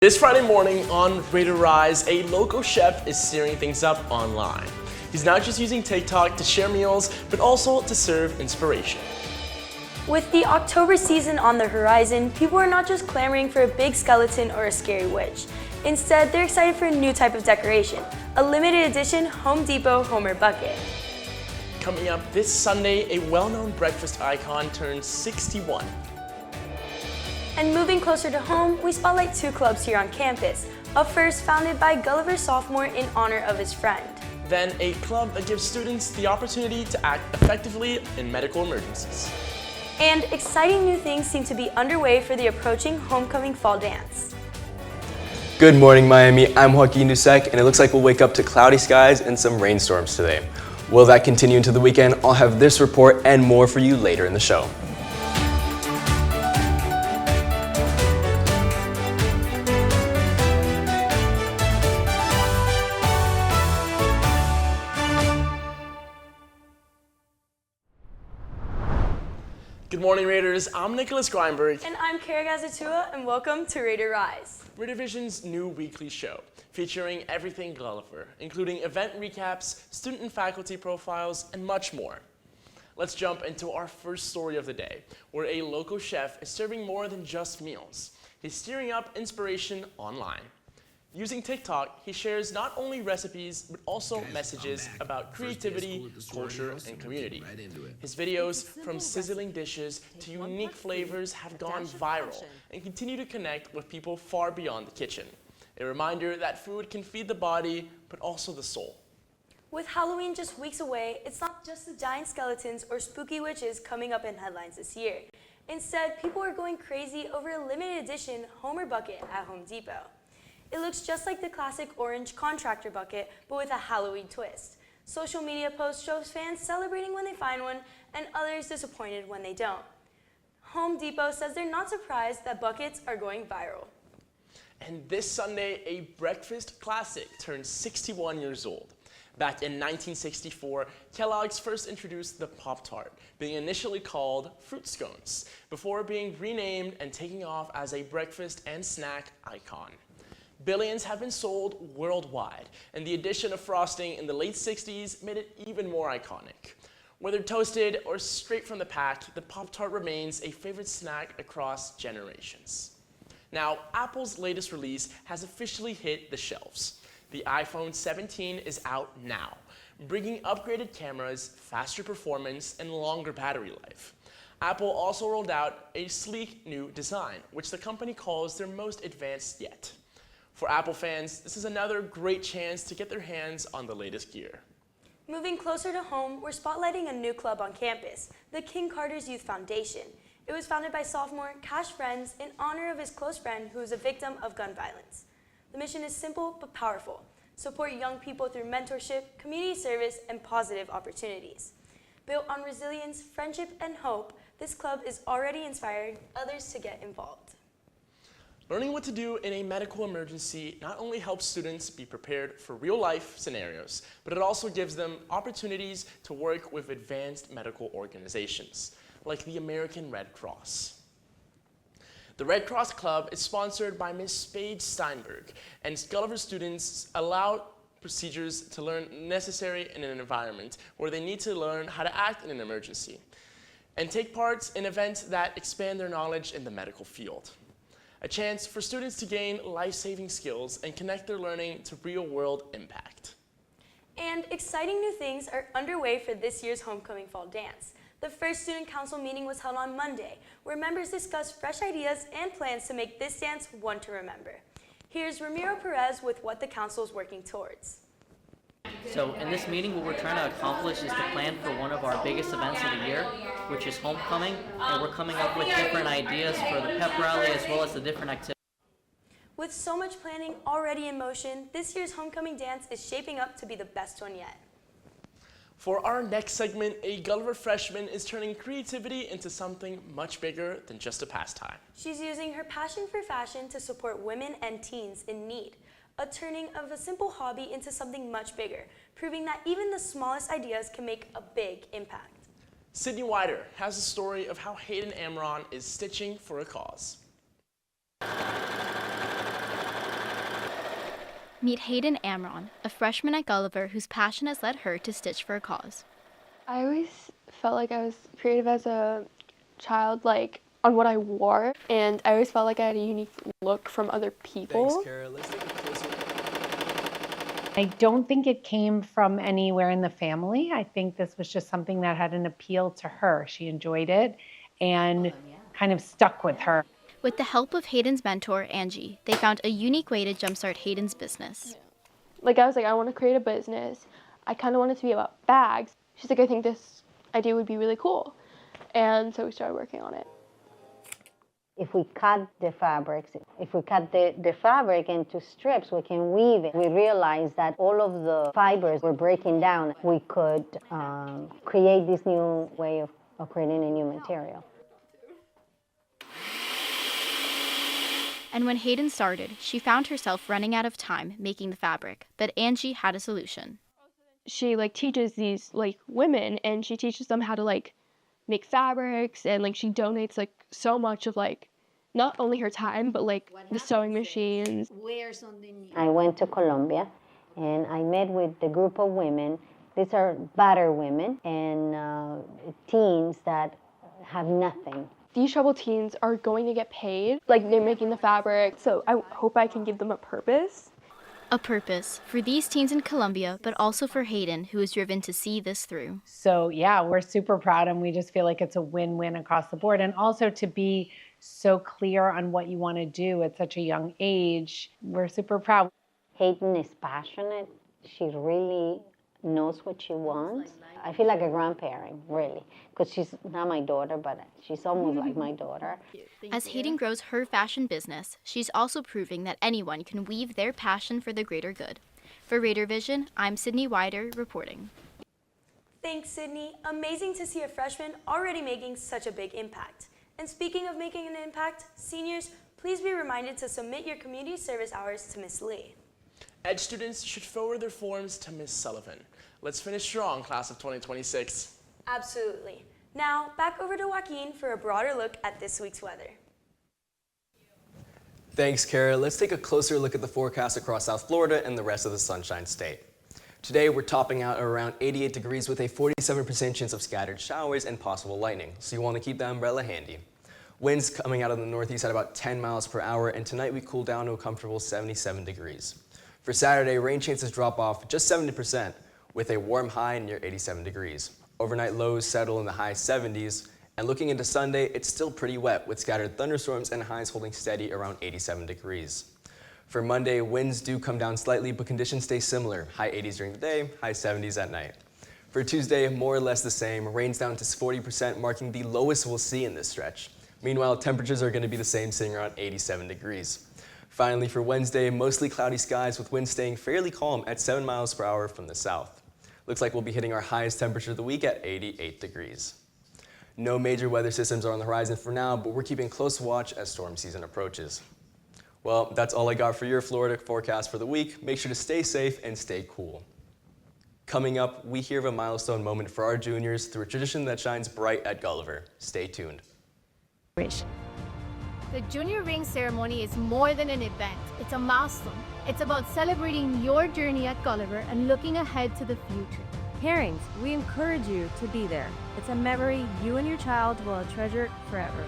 This Friday morning on RaiderRise, a local chef is searing things up online. He's not just using TikTok to share meals, but also to serve inspiration. With the October season on the horizon, people are not just clamoring for a big skeleton or a scary witch. Instead, they're excited for a new type of decoration, a limited edition Home Depot Homer bucket. Coming up this Sunday, a well-known breakfast icon turns 61. And moving closer to home, we spotlight two clubs here on campus. A first founded by Gulliver sophomore in honor of his friend. Then a club that gives students the opportunity to act effectively in medical emergencies. And exciting new things seem to be underway for the approaching homecoming fall dance. Good morning, Miami. I'm Joaquin Dusek, and it looks like we'll wake up to cloudy skies and some rainstorms today. Will that continue into the weekend? I'll have this report and more for you later in the show. Good morning, Raiders. I'm Nicholas Greinberg. And I'm Kara Gazatua, and welcome to RaiderRise. Raider Vision's new weekly show, featuring everything Gulliver, including event recaps, student and faculty profiles, and much more. Let's jump into our first story of the day, where a local chef is serving more than just meals. He's stirring up inspiration online. Using TikTok, he shares not only recipes, but also messages about creativity, culture, and community. His videos, from sizzling dishes to unique flavors, have gone viral and continue to connect with people far beyond the kitchen. A reminder that food can feed the body, but also the soul. With Halloween just weeks away, it's not just the giant skeletons or spooky witches coming up in headlines this year. Instead, people are going crazy over a limited edition Homer bucket at Home Depot. It looks just like the classic orange contractor bucket, but with a Halloween twist. Social media posts show fans celebrating when they find one, and others disappointed when they don't. Home Depot says they're not surprised that buckets are going viral. And this Sunday, a breakfast classic turns 61 years old. Back in 1964, Kellogg's first introduced the Pop-Tart, being initially called Fruit Scones, before being renamed and taking off as a breakfast and snack icon. Billions have been sold worldwide, and the addition of frosting in the late 60s made it even more iconic. Whether toasted or straight from the pack, the Pop-Tart remains a favorite snack across generations. Now, Apple's latest release has officially hit the shelves. The iPhone 17 is out now, bringing upgraded cameras, faster performance, and longer battery life. Apple also rolled out a sleek new design, which the company calls their most advanced yet. For Apple fans, this is another great chance to get their hands on the latest gear. Moving closer to home, we're spotlighting a new club on campus, the King Carter's Youth Foundation. It was founded by sophomore Cash Friends in honor of his close friend who was a victim of gun violence. The mission is simple but powerful: support young people through mentorship, community service, and positive opportunities. Built on resilience, friendship, and hope, this club is already inspiring others to get involved. Learning what to do in a medical emergency not only helps students be prepared for real-life scenarios, but it also gives them opportunities to work with advanced medical organizations, like the American Red Cross. The Red Cross Club is sponsored by Ms. Spade Steinberg, and Gulliver students allow procedures to learn necessary in an environment where they need to learn how to act in an emergency, and take part in events that expand their knowledge in the medical field. A chance for students to gain life-saving skills and connect their learning to real-world impact. And exciting new things are underway for this year's homecoming fall dance. The first student council meeting was held on Monday, where members discussed fresh ideas and plans to make this dance one to remember. Here's Ramiro Perez with what the council is working towards. So in this meeting, what we're trying to accomplish is to plan for one of our biggest events of the year, which is homecoming, and we're coming up with different ideas for the pep rally as well as the different activities. With so much planning already in motion, this year's homecoming dance is shaping up to be the best one yet. For our next segment, a Gulliver freshman is turning creativity into something much bigger than just a pastime. She's using her passion for fashion to support women and teens in need. A turning of a simple hobby into something much bigger, proving that even the smallest ideas can make a big impact. Sydney Wider has a story of how Hayden Amron is stitching for a cause. Meet Hayden Amron, a freshman at Gulliver whose passion has led her to stitch for a cause. I always felt like I was creative as a child, like on what I wore, and I always felt like I had a unique look from other people. Thanks, Kara. Let's take a closer look. I don't think it came from anywhere in the family. I think this was just something that had an appeal to her. She enjoyed it and kind of stuck with her. With the help of Hayden's mentor, Angie, they found a unique way to jumpstart Hayden's business. Like I was like, I want to create a business. I kind of want it to be about bags. She's like, I think this idea would be really cool. And so we started working on it. If we cut the fabrics, if we cut the fabric into strips, we can weave it. We realized that all of the fibers were breaking down. We could create this new way of creating a new material. And when Hayden started, she found herself running out of time making the fabric, but Angie had a solution. She teaches these women, and she teaches them how to make fabrics, and she donates so much of not only her time but the sewing machines. I went to Colombia and I met with the group of women. These are battered women and teens that have nothing. These troubled teens are going to get paid. They're making the fabric, so I hope I can give them a purpose. A purpose for these teens in Colombia, but also for Hayden, who is driven to see this through. So yeah, we're super proud, and we just feel like it's a win-win across the board. And also to be so clear on what you want to do at such a young age, we're super proud. Hayden is passionate. She really knows what she wants. I feel like a grandparent, really, because she's not my daughter, but she's almost like my daughter. As Hayden grows her fashion business, she's also proving that anyone can weave their passion for the greater good. For Raider Vision, I'm Sydney Wider reporting. Thanks, Sydney. Amazing to see a freshman already making such a big impact. And speaking of making an impact, seniors, please be reminded to submit your community service hours to Ms. Lee. Ed students should forward their forms to Ms. Sullivan. Let's finish strong, class of 2026. Absolutely. Now, back over to Joaquin for a broader look at this week's weather. Thanks, Kara. Let's take a closer look at the forecast across South Florida and the rest of the Sunshine State. Today, we're topping out at around 88 degrees with a 47% chance of scattered showers and possible lightning, so you want to keep the umbrella handy. Winds coming out of the northeast at about 10 miles per hour, and tonight we cool down to a comfortable 77 degrees. For Saturday, rain chances drop off just 70%, with a warm high near 87 degrees. Overnight lows settle in the high 70s, and looking into Sunday, it's still pretty wet with scattered thunderstorms and highs holding steady around 87 degrees. For Monday, winds do come down slightly, but conditions stay similar, high 80s during the day, high 70s at night. For Tuesday, more or less the same, rains down to 40%, marking the lowest we'll see in this stretch. Meanwhile, temperatures are going to be the same, sitting around 87 degrees. Finally, for Wednesday, mostly cloudy skies with winds staying fairly calm at 7 miles per hour from the south. Looks like we'll be hitting our highest temperature of the week at 88 degrees. No major weather systems are on the horizon for now, but we're keeping close watch as storm season approaches. Well, that's all I got for your Florida forecast for the week. Make sure to stay safe and stay cool. Coming up, we hear of a milestone moment for our juniors through a tradition that shines bright at Gulliver. Stay tuned. The Junior Ring Ceremony is more than an event, it's a milestone. It's about celebrating your journey at Gulliver and looking ahead to the future. Parents, we encourage you to be there. It's a memory you and your child will treasure forever.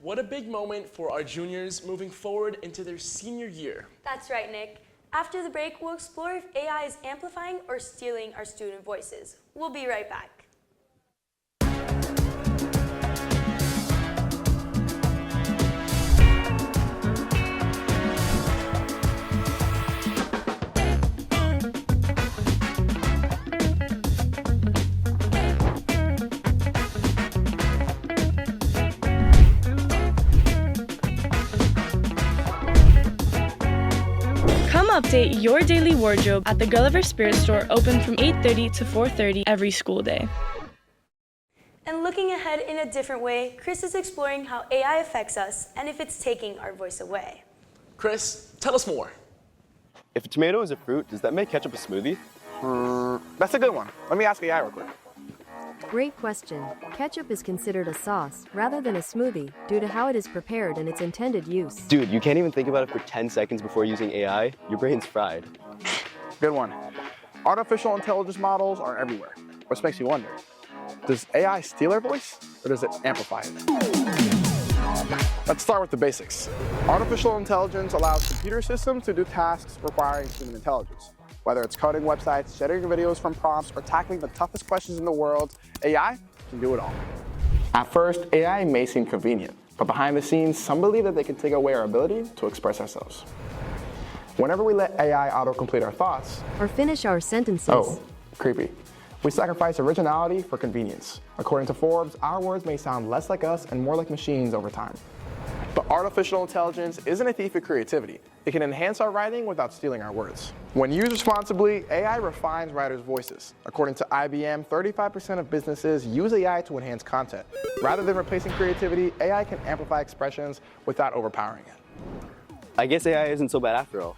What a big moment for our juniors moving forward into their senior year. That's right, Nick. After the break, we'll explore if AI is amplifying or stealing our student voices. We'll be right back. Come update your daily wardrobe at the Gulliver Spirit Store, open from 8:30 to 4:30 every school day. And looking ahead in a different way, Chris is exploring how AI affects us and if it's taking our voice away. Chris, tell us more. If a tomato is a fruit, does that make ketchup a smoothie? That's a good one. Let me ask AI real quick. Great question. Ketchup is considered a sauce rather than a smoothie due to how it is prepared and its intended use. Dude, you can't even think about it for 10 seconds before using AI. Your brain's fried. Good one. Artificial intelligence models are everywhere, which makes you wonder, does AI steal our voice or does it amplify it? Let's start with the basics. Artificial intelligence allows computer systems to do tasks requiring human intelligence. Whether it's coding websites, generating videos from prompts, or tackling the toughest questions in the world, AI can do it all. At first, AI may seem convenient, but behind the scenes, some believe that they can take away our ability to express ourselves. Whenever we let AI autocomplete our thoughts, or finish our sentences. Oh, creepy. We sacrifice originality for convenience. According to Forbes, our words may sound less like us and more like machines over time. But artificial intelligence isn't a thief of creativity. It can enhance our writing without stealing our words. When used responsibly, AI refines writers' voices. According to IBM, 35% of businesses use AI to enhance content. Rather than replacing creativity, AI can amplify expressions without overpowering it. I guess AI isn't so bad after all.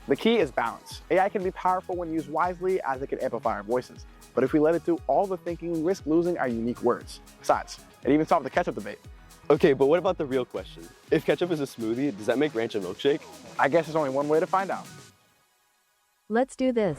The key is balance. AI can be powerful when used wisely, as it can amplify our voices. But if we let it do all the thinking, we risk losing our unique words. Besides, it even solved the ketchup debate. Okay, but what about the real question? If ketchup is a smoothie, does that make ranch a milkshake? I guess there's only one way to find out. Let's do this.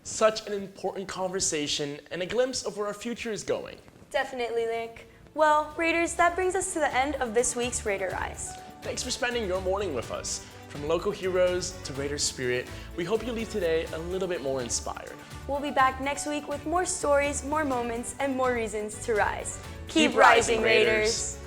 Such an important conversation and a glimpse of where our future is going. Definitely, Nick. Well, Raiders, that brings us to the end of this week's RaiderRise. Thanks for spending your morning with us. From local heroes to Raider spirit, we hope you leave today a little bit more inspired. We'll be back next week with more stories, more moments, and more reasons to rise. Keep rising, Raiders.